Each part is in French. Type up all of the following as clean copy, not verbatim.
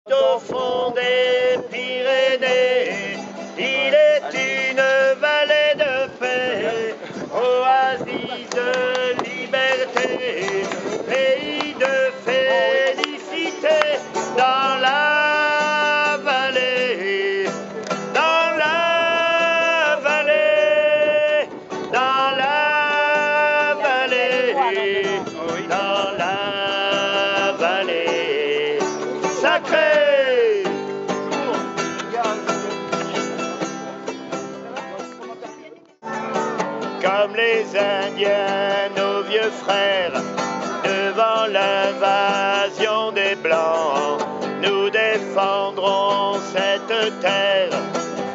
Au fond des Pyrénées, il est une vallée de paix, oasis de liberté, pays de félicité dans la vallée, dans la vallée, dans la vallée, dans la vallée sacrée. Comme les Indiens, nos vieux frères, devant l'invasion des Blancs, nous défendrons cette terre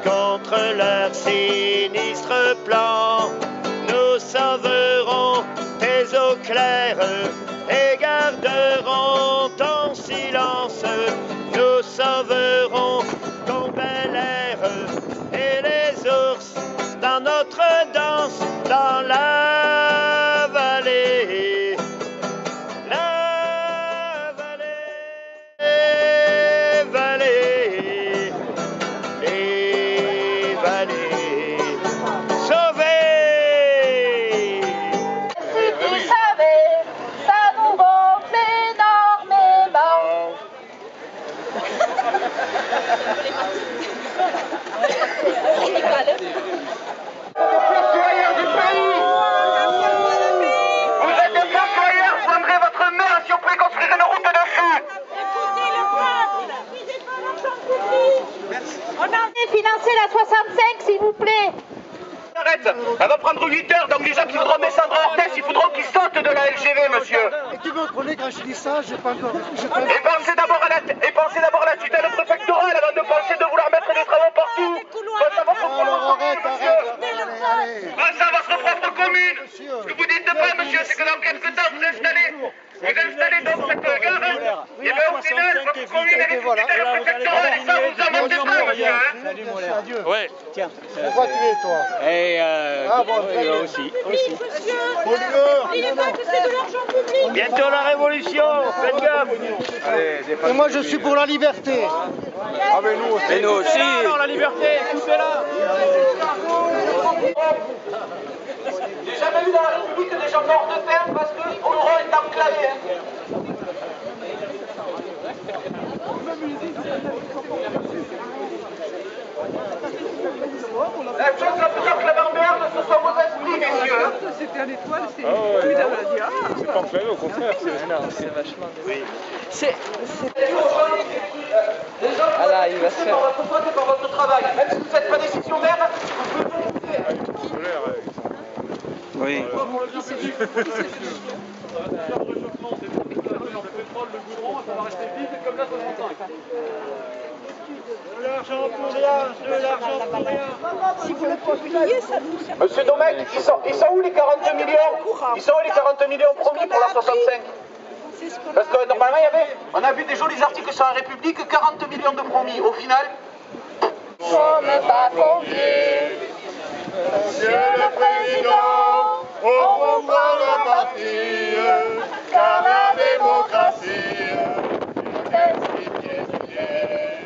contre leurs sinistres plans. Nous sauverons tes eaux claires et garderons ton silence. Nous sauverons ton bel air et les ours dans notre danse dans la vallée. La vallée, vallée, et vallée, sauvée. Si tu savais, ça nous gonfle énormément. Financez la 65, s'il vous plaît. Arrête, elle va prendre 8 heures, donc les gens qui voudront descendre à Orthez, il faudront qu'ils sautent de la LGV, monsieur. Et tu me comprenez quand je dis ça, j'ai pas encore... Et pensez d'abord à la tutelle préfectorale avant de penser de vouloir mettre des travaux partout. Face à votre Face à votre propre commune. Ce que vous dites pas, monsieur, c'est que dans quelques temps, vous installez donc cette gare, et bien au final, votre commune est tutelle préfectorale, et ça, vous en mentez pas, monsieur. Salut mon l'air. Adieu. Ouais. Tiens. Pourquoi tu es, toi? Et aussi. N'oubliez pas que c'est de l'argent public. Bientôt la révolution, faites gaffe. Et moi, je suis pour la liberté. Ah mais nous aussi. Et nous aussi. Alors la liberté, écoutez-la. J'ai jamais vu dans la République des gens morts de faim parce que Oloron est enclavé. La chose la plus acclamante, ce sont vos esprits, messieurs. C'était un étoile, c'est une C'est pas fait, au contraire, c'est vachement. Oui. Les gens Ah là, il va se faire. par votre faute et par votre travail. Même si vous ne faites pas décisionnaire, vous pouvez dénoncer. Oui. De l'argent pour rien, de l'argent pour rien. Si vous le publiez, ça nous sert. Monsieur Domecq, ils sont où les 40 millions? Ils sont où les 40 millions promis pour la 65? Parce que normalement, on a vu des jolis articles sur la République, 40 millions de promis. Au final, Nous sommes pas conviés. Monsieur le Président, on comprend le parti, car la démocratie est si piétinée.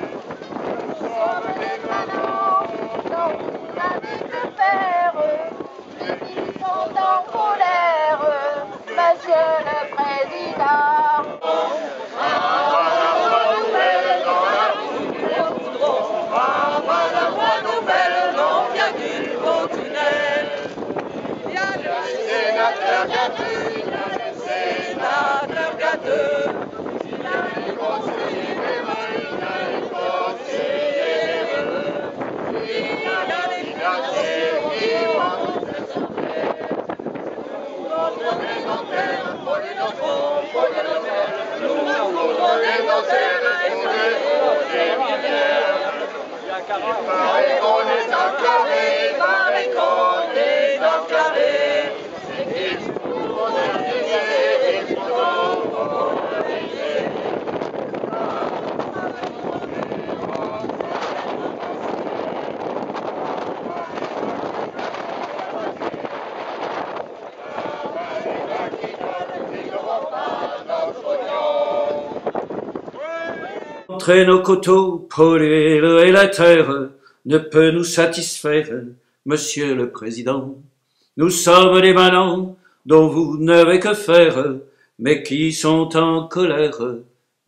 Nous sommes des manants, Donc vous n'avez que faire. Les villes sont en colère. Monsieur le Président. sénateur gâteux, sénateur gâteux, il a les conseillers, il a les conseillers, il a les financiers qui vont nous assurer. Notre démantèle, pour les enfants, pour les enfants, nous voulons dénoncer le projet des milliards. paraît qu'on est enclavé, paraît qu'on est enclavé. Il faut protéger, il faut protéger. Montrer nos coteaux, polluer l'eau et la terre ne peut nous satisfaire, Monsieur le Président. Nous sommes des manants dont vous n'avez que faire, mais qui sont en colère,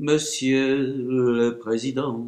Monsieur le Président.